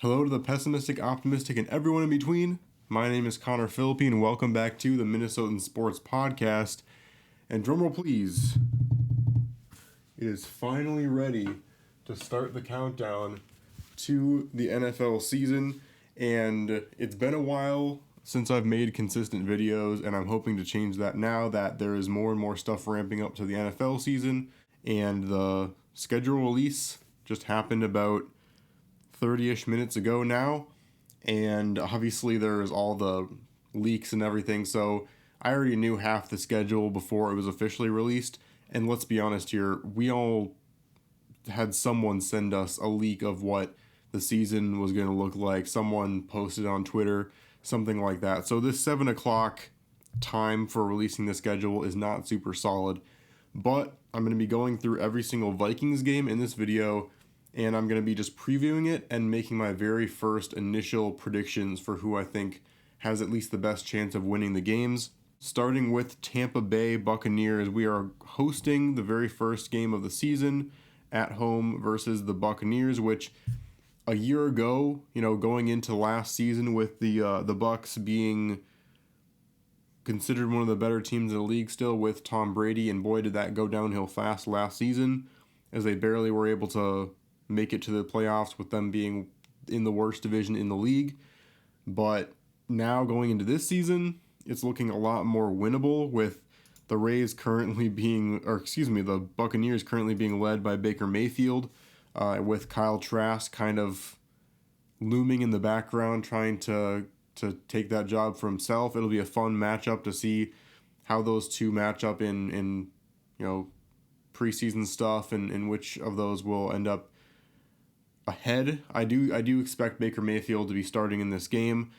Hello to the pessimistic, optimistic, and everyone in between. My name is Connor Philippi, and welcome back to the Minnesotan Sports Podcast. And drumroll please, it is finally ready to start the countdown to the NFL season. And it's been a while since I've made consistent videos, and I'm hoping to change that now that there is more and more stuff ramping up to the NFL season. And the schedule release just happened about 30-ish minutes ago now, and obviously there's all the leaks and everything, so I already knew half the schedule before it was officially released. And let's be honest here, we all had someone send us a leak of what the season was going to look like. Someone posted on Twitter, something like that. So this 7 o'clock time for releasing the schedule is not super solid, but I'm going to be going through every single Vikings game in this video, and I'm going to be just previewing it and making my very first initial predictions for who I think has at least the best chance of winning the games. Starting with Tampa Bay Buccaneers, we are hosting the very first game of the season at home versus the Buccaneers, which a year ago, going into last season with the Bucs being considered one of the better teams in the league still with Tom Brady, and boy did that go downhill fast last season as they barely were able to make it to the playoffs with them being in the worst division in the league. But now going into this season, it's looking a lot more winnable with the the Buccaneers currently being led by Baker Mayfield, with Kyle Trask kind of looming in the background trying to take that job for himself. It'll be a fun matchup to see how those two match up in preseason stuff, and which of those will end up ahead. I do expect Baker Mayfield to be starting in this game,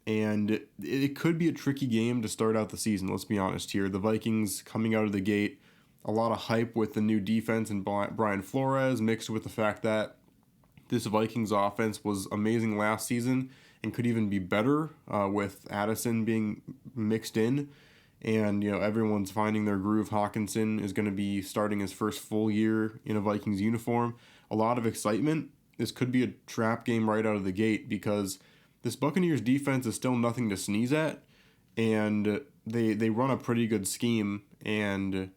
and it could be a tricky game to start out the season. Let's be honest here. The Vikings coming out of the gate, a lot of hype with the new defense and Brian Flores, mixed with the fact that this Vikings offense was amazing last season and could even be better with Addison being mixed in. And, everyone's finding their groove. Hawkinson is going to be starting his first full year in a Vikings uniform. A lot of excitement. This could be a trap game right out of the gate because this Buccaneers defense is still nothing to sneeze at, and they run a pretty good scheme, and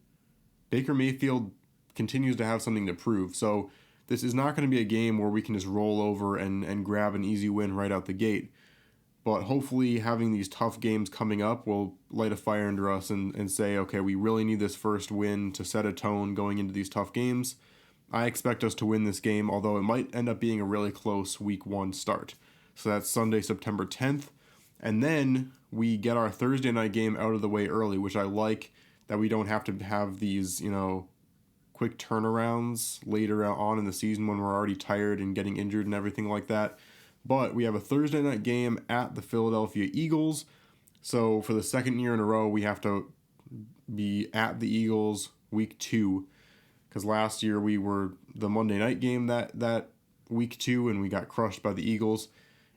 Baker Mayfield continues to have something to prove. So this is not going to be a game where we can just roll over and grab an easy win right out the gate. But hopefully having these tough games coming up will light a fire under us and say, okay, we really need this first win to set a tone going into these tough games. I expect us to win this game, although it might end up being a really close week 1 start. So that's Sunday, September 10th. And then we get our Thursday night game out of the way early, which I like, that we don't have to have these, quick turnarounds later on in the season when we're already tired and getting injured and everything like that. But we have a Thursday night game at the Philadelphia Eagles. So for the second year in a row, we have to be at the Eagles week 2. Because last year we were the Monday night game that week 2, and we got crushed by the Eagles.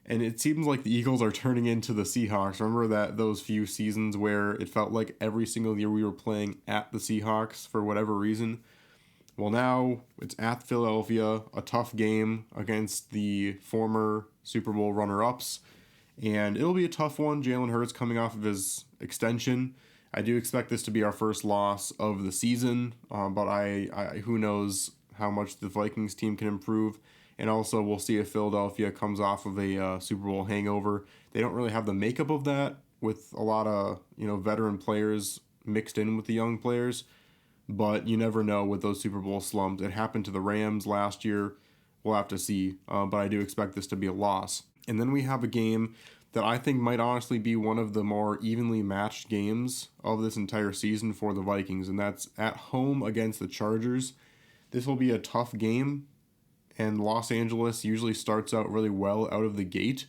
And it seems like the Eagles are turning into the Seahawks. Remember those few seasons where it felt like every single year we were playing at the Seahawks for whatever reason? Well, now it's at Philadelphia, a tough game against the former Super Bowl runner-ups. And it'll be a tough one. Jalen Hurts coming off of his extension. I do expect this to be our first loss of the season, but I who knows how much the Vikings team can improve. And also we'll see if Philadelphia comes off of a Super Bowl hangover. They don't really have the makeup of that with a lot of veteran players mixed in with the young players, but you never know with those Super Bowl slumps. It happened to the Rams last year. We'll have to see, but I do expect this to be a loss. And then we have a game that I think might honestly be one of the more evenly matched games of this entire season for the Vikings, and that's at home against the Chargers. This will be a tough game, and Los Angeles usually starts out really well out of the gate,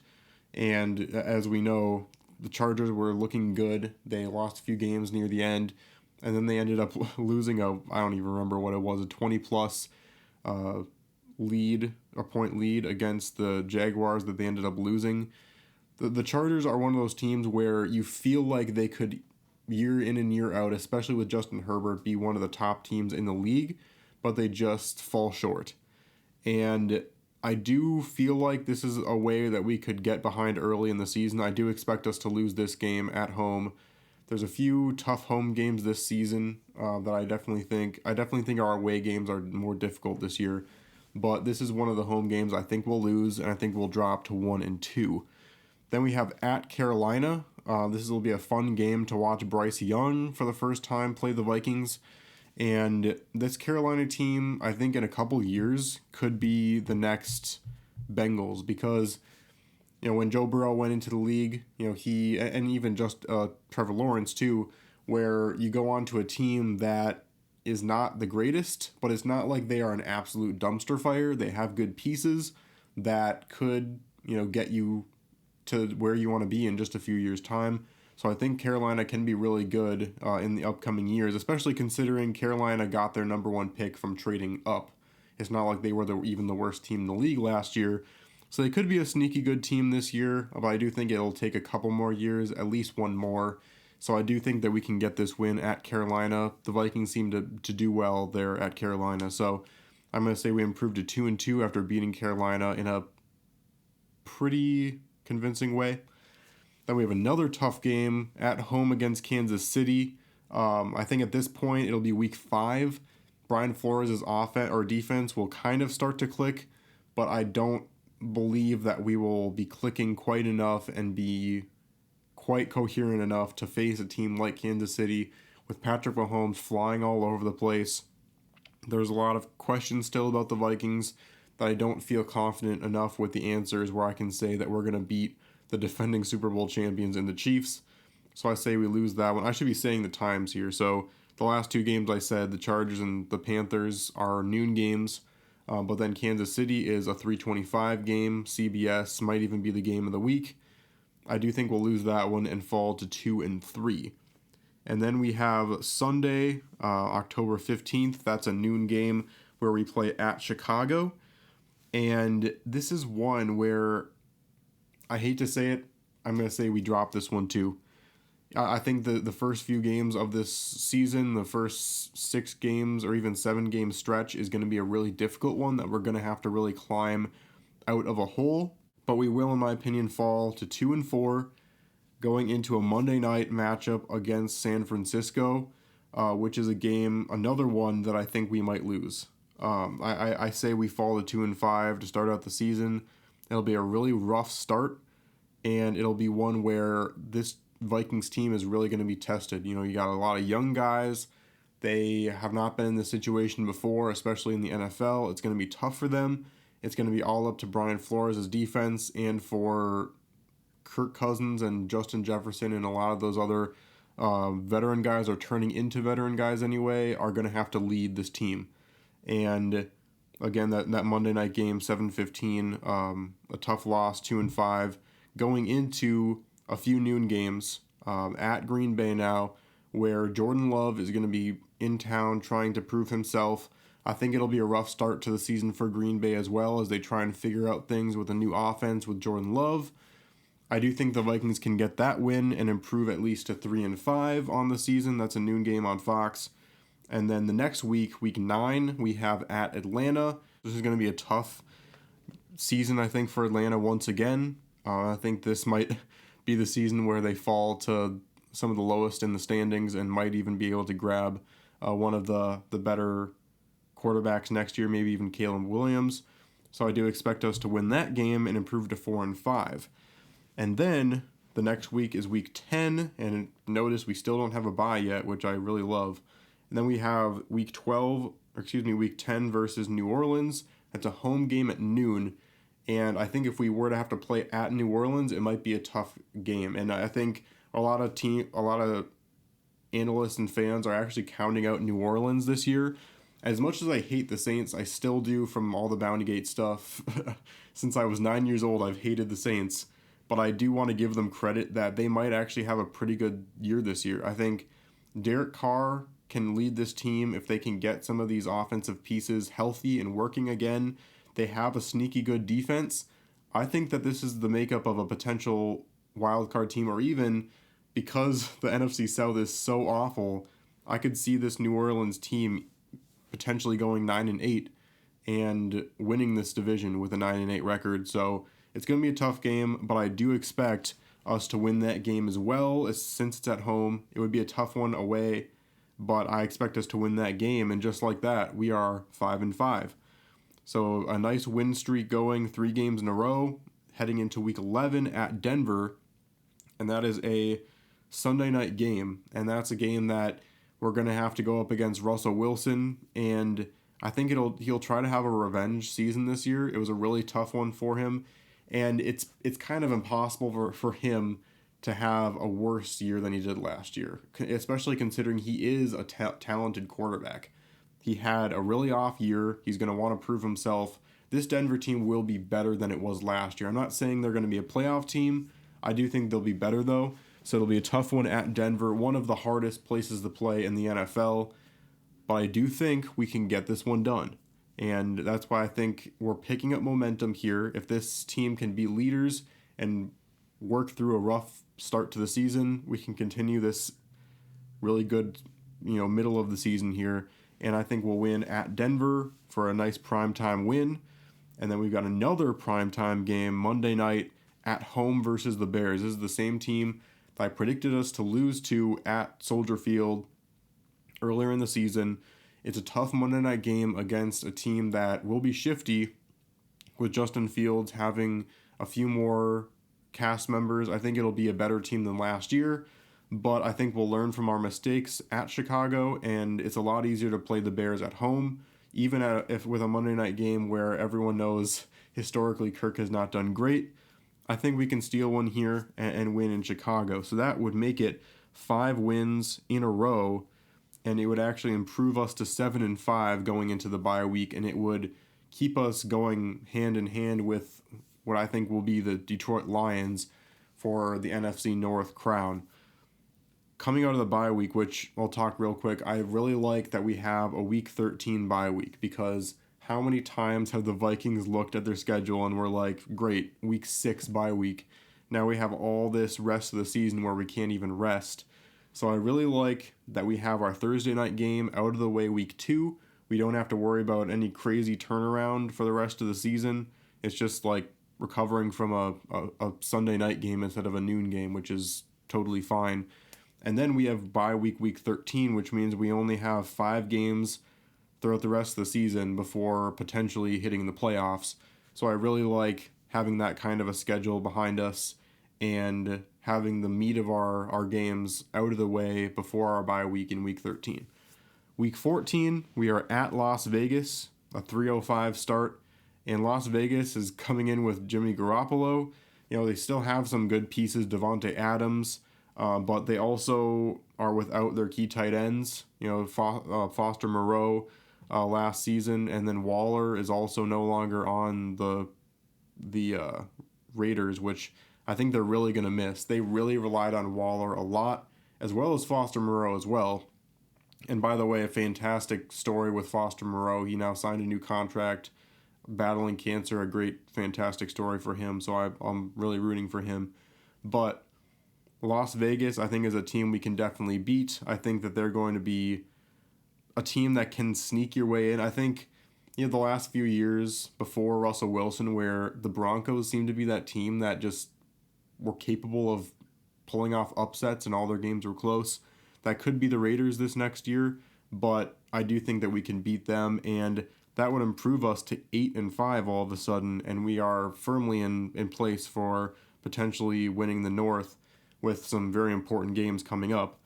and as we know, the Chargers were looking good. They lost a few games near the end, and then they ended up losing I don't even remember what it was, a 20-plus point lead against the Jaguars that they ended up losing. The Chargers are one of those teams where you feel like they could, year in and year out, especially with Justin Herbert, be one of the top teams in the league, but they just fall short. And I do feel like this is a way that we could get behind early in the season. I do expect us to lose this game at home. There's a few tough home games this season that I definitely think our away games are more difficult this year. But this is one of the home games I think we'll lose, and I think we'll drop to 1-2. Then we have at Carolina. This will be a fun game to watch Bryce Young for the first time play the Vikings. And this Carolina team, I think in a couple years, could be the next Bengals because, when Joe Burrow went into the league, he, and even just Trevor Lawrence too, where you go on to a team that is not the greatest, but it's not like they are an absolute dumpster fire. They have good pieces that could, get you to where you want to be in just a few years' time. So I think Carolina can be really good in the upcoming years, especially considering Carolina got their number one pick from trading up. It's not like they were even the worst team in the league last year. So they could be a sneaky good team this year, but I do think it'll take a couple more years, at least one more. So I do think that we can get this win at Carolina. The Vikings seem to do well there at Carolina. So I'm going to say we improved to 2-2 after beating Carolina in a pretty convincing way. Then we have another tough game at home against Kansas City. I think at this point it'll be week 5. Brian Flores' offense or defense will kind of start to click, but I don't believe that we will be clicking quite enough and be quite coherent enough to face a team like Kansas City with Patrick Mahomes flying all over the place. There's a lot of questions still about the Vikings that I don't feel confident enough with the answers where I can say that we're going to beat the defending Super Bowl champions in the Chiefs. So I say we lose that one. I should be saying the times here. So the last 2 games I said, the Chargers and the Panthers are noon games. But then Kansas City is a 3:25 game. CBS might even be the game of the week. I do think we'll lose that one and fall to 2-3. And then we have Sunday, October 15th. That's a noon game where we play at Chicago. And this is one where I hate to say it, I'm going to say we drop this one too. I think the first few games of this season, the first 6 games or even 7 game stretch is going to be a really difficult one that we're going to have to really climb out of a hole. But we will, in my opinion, fall to 2-4 going into a Monday night matchup against San Francisco, which is another one that I think we might lose. I say we fall to 2-5 to start out the season. It'll be a really rough start, and it'll be one where this Vikings team is really going to be tested. You got a lot of young guys. They have not been in this situation before, especially in the NFL. It's going to be tough for them. It's going to be all up to Brian Flores' defense and for Kirk Cousins and Justin Jefferson and a lot of those other veteran guys are turning into veteran guys anyway, are going to have to lead this team. And again, that Monday night game, 7:15, a tough loss, 2-5, going into a few noon games at Green Bay now, where Jordan Love is going to be in town trying to prove himself. I think it'll be a rough start to the season for Green Bay as well as they try and figure out things with a new offense with Jordan Love. I do think the Vikings can get that win and improve at least to 3-5 on the season. That's a noon game on Fox. And then the next week, week 9, we have at Atlanta. This is going to be a tough season, I think, for Atlanta once again. I think this might be the season where they fall to some of the lowest in the standings and might even be able to grab one of the better quarterbacks next year, maybe even Caleb Williams. So I do expect us to win that game and improve to 4-5. And then the next week is week 10, and notice we still don't have a bye yet, which I really love. And then we have week 10 versus New Orleans. That's a home game at noon. And I think if we were to have to play at New Orleans, it might be a tough game. And I think a lot of analysts and fans are actually counting out New Orleans this year. As much as I hate the Saints, I still do from all the Bountygate stuff. Since I was 9 years old, I've hated the Saints. But I do want to give them credit that they might actually have a pretty good year this year. I think Derek Carr can lead this team if they can get some of these offensive pieces healthy and working again. They have a sneaky good defense. I think that this is the makeup of a potential wildcard team, or even because the NFC South is so awful, I could see this New Orleans team potentially going 9-8 and winning this division with a 9-8 record. So it's going to be a tough game, but I do expect us to win that game as well. Since it's at home, it would be a tough one away, but I expect us to win that game. And just like that, we are 5-5. So a nice win streak going, 3 games in a row, heading into week 11 at Denver. And that is a Sunday night game. And that's a game that we're going to have to go up against Russell Wilson. And I think he'll try to have a revenge season this year. It was a really tough one for him. And it's kind of impossible for him to have a worse year than he did last year, especially considering he is a talented quarterback. He had a really off year. He's going to want to prove himself. This Denver team will be better than it was last year. I'm not saying they're going to be a playoff team. I do think they'll be better, though. So it'll be a tough one at Denver, one of the hardest places to play in the NFL. But I do think we can get this one done. And that's why I think we're picking up momentum here. If this team can be leaders and work through a rough start to the season, we can continue this really good, middle of the season here. And I think we'll win at Denver for a nice primetime win. And then we've got another primetime game Monday night at home versus the Bears. This is the same team that I predicted us to lose to at Soldier Field earlier in the season. It's a tough Monday night game against a team that will be shifty with Justin Fields having a few more cast members. I think it'll be a better team than last year. But I think we'll learn from our mistakes at Chicago, and it's a lot easier to play the Bears at home, even if with a Monday night game where everyone knows historically Kirk has not done great. I think we can steal one here and win in Chicago. So that would make it 5 wins in a row, and it would actually improve us to 7-5 going into the bye week, and it would keep us going hand in hand with what I think will be the Detroit Lions for the NFC North crown. Coming out of the bye week, which I'll talk real quick, I really like that we have a week 13 bye week, because how many times have the Vikings looked at their schedule and were like, great, week 6 bye week. Now we have all this rest of the season where we can't even rest. So I really like that we have our Thursday night game out of the way week 2. We don't have to worry about any crazy turnaround for the rest of the season. It's just like recovering from a Sunday night game instead of a noon game, which is totally fine. And then we have bye week 13, which means we only have 5 games throughout the rest of the season before potentially hitting the playoffs. So I really like having that kind of a schedule behind us and having the meat of our games out of the way before our bye week in week 13. Week 14, we are at Las Vegas, a 3:05 start. And Las Vegas is coming in with Jimmy Garoppolo. They still have some good pieces, Devontae Adams, but they also are without their key tight ends. Foster Moreau last season, and then Waller is also no longer on the Raiders, which I think they're really going to miss. They really relied on Waller a lot, as well as Foster Moreau as well. And by the way, a fantastic story with Foster Moreau. He now signed a new contract, battling cancer, a great, fantastic story for him. So I'm really rooting for him. But Las Vegas, I think, is a team we can definitely beat. I think that they're going to be a team that can sneak your way in. I think, the last few years before Russell Wilson, where the Broncos seemed to be that team that just were capable of pulling off upsets and all their games were close. That could be the Raiders this next year, but I do think that we can beat them, and that would improve us to 8-5 all of a sudden, and we are firmly in place for potentially winning the North with some very important games coming up.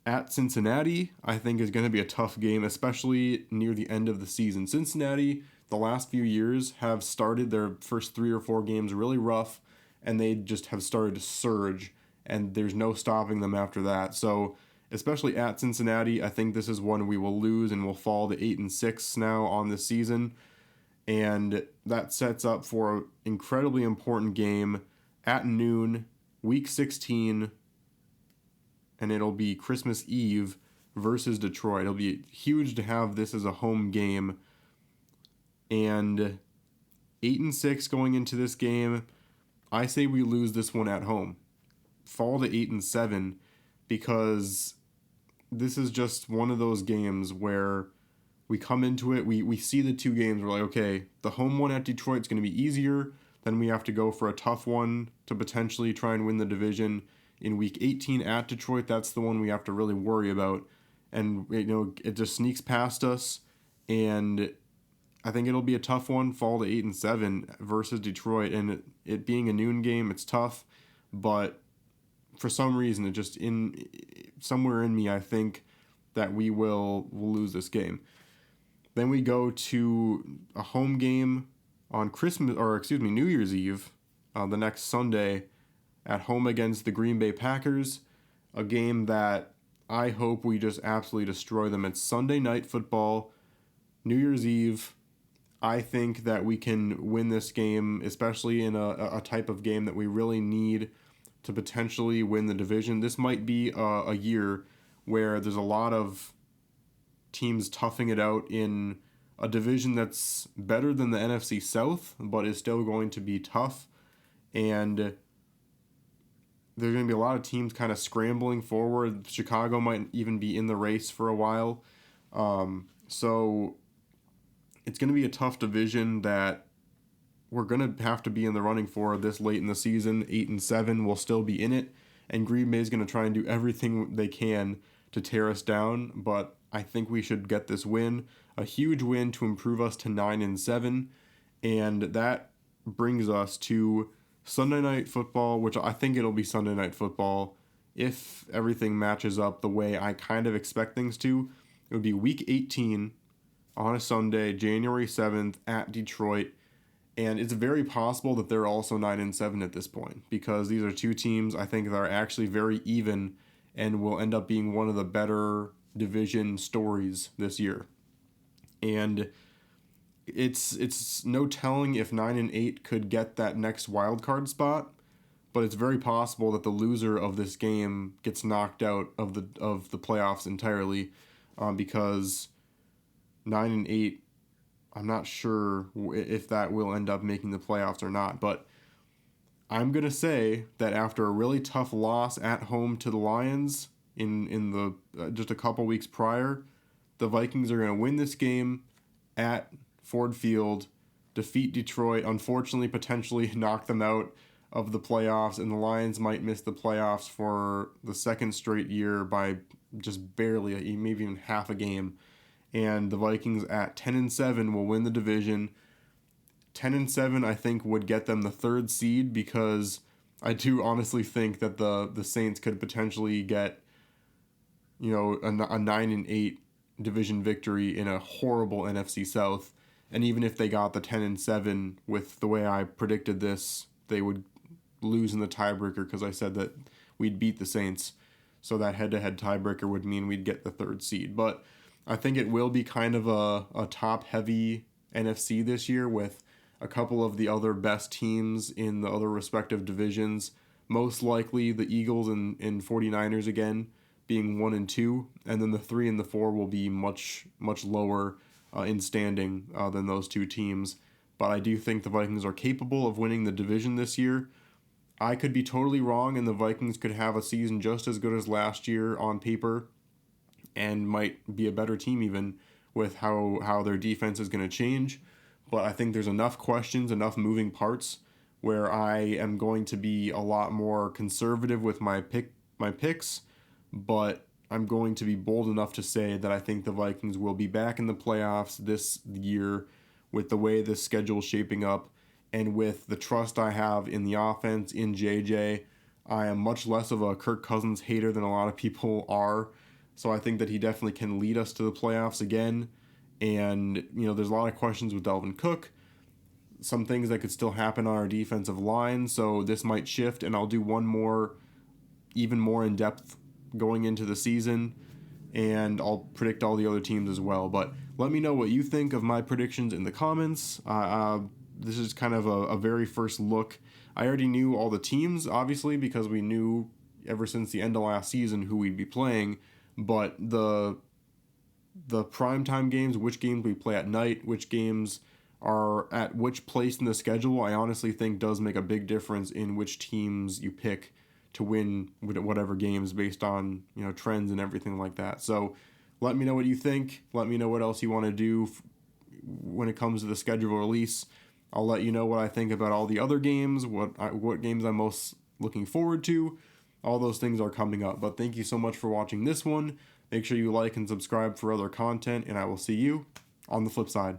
At Cincinnati, I think is going to be a tough game, especially near the end of the season. Cincinnati, the last few years, have started their first 3 or 4 games really rough, and they just have started to surge, and there's no stopping them after that. So, especially at Cincinnati, I think this is one we will lose and will fall to 8-6 now on this season. And that sets up for an incredibly important game at noon, week 16, and it'll be Christmas Eve versus Detroit. It'll be huge to have this as a home game. And 8-6 going into this game, I say we lose this one at home. Fall to 8-7, because this is just one of those games where we come into it, we see the two games, we're like, okay, the home one at Detroit's going to be easier. Then we have to go for a tough one to potentially try and win the division in week 18 at Detroit. That's the one we have to really worry about. And, it just sneaks past us. And I think it'll be a tough one, fall to 8-7 versus Detroit. And it being a noon game, it's tough. But for some reason, it just somewhere in me, I think that we'll lose this game. Then we go to a home game on New Year's Eve, the next Sunday, at home against the Green Bay Packers, a game that I hope we just absolutely destroy them. It's Sunday Night Football, New Year's Eve. I think that we can win this game, especially in a type of game that we really need to potentially win the division. This might be a year where there's a lot of teams toughing it out in a division that's better than the NFC South, but is still going to be tough. And there's going to be a lot of teams kind of scrambling forward. Chicago might even be in the race for a while. So it's going to be a tough division that we're going to have to be in the running for this late in the season. 8-7 will still be in it. And Green Bay is going to try and do everything they can to tear us down. But I think we should get this win. A huge win to improve us to 9-7. And that brings us to Sunday Night Football, which I think it'll be Sunday Night Football if everything matches up the way I kind of expect things to. It would be Week 18 on a Sunday, January 7th at Detroit. And it's very possible that they're also 9-7 at this point, because these are two teams I think that are actually very even and will end up being one of the better division stories this year. And it's no telling if 9-8 could get that next wild card spot, but it's very possible that the loser of this game gets knocked out of the playoffs entirely, because 9-8, I'm not sure if that will end up making the playoffs or not. But I'm gonna say that after a really tough loss at home to the Lions in the just a couple weeks prior, the Vikings are gonna win this game at Ford Field, defeat Detroit, unfortunately potentially knock them out of the playoffs, and the Lions might miss the playoffs for the second straight year by just barely, maybe even half a game. And the Vikings at 10-7 will win the division. 10-7, I think, would get them the third seed, because I do honestly think that the Saints could potentially get, a 9-8 division victory in a horrible NFC South. And even if they got the 10-7 with the way I predicted this, they would lose in the tiebreaker, because I said that we'd beat the Saints. So that head-to-head tiebreaker would mean we'd get the third seed. But I think it will be kind of a top-heavy NFC this year, with a couple of the other best teams in the other respective divisions. Most likely the Eagles and 49ers again being 1 and 2, and then the 3 and the 4 will be much lower in standing than those two teams. But I do think the Vikings are capable of winning the division this year. I could be totally wrong, and the Vikings could have a season just as good as last year on paper, and might be a better team even with how their defense is going to change. But I think there's enough questions, enough moving parts, where I am going to be a lot more conservative with my picks, but I'm going to be bold enough to say that I think the Vikings will be back in the playoffs this year with the way this schedule is shaping up, and with the trust I have in the offense, in JJ. I am much less of a Kirk Cousins hater than a lot of people are. So I think that he definitely can lead us to the playoffs again. And, there's a lot of questions with Dalvin Cook. Some things that could still happen on our defensive line. So this might shift, and I'll do one more, even more in depth going into the season. And I'll predict all the other teams as well. But let me know what you think of my predictions in the comments. This is kind of a very first look. I already knew all the teams, obviously, because we knew ever since the end of last season who we'd be playing. But the primetime games, which games we play at night, which games are at which place in the schedule, I honestly think does make a big difference in which teams you pick to win whatever games based on trends and everything like that. So let me know what you think. Let me know what else you want to do when it comes to the schedule release. I'll let you know what I think about all the other games, what games I'm most looking forward to. All those things are coming up. But thank you so much for watching this one. Make sure you like and subscribe for other content, and I will see you on the flip side.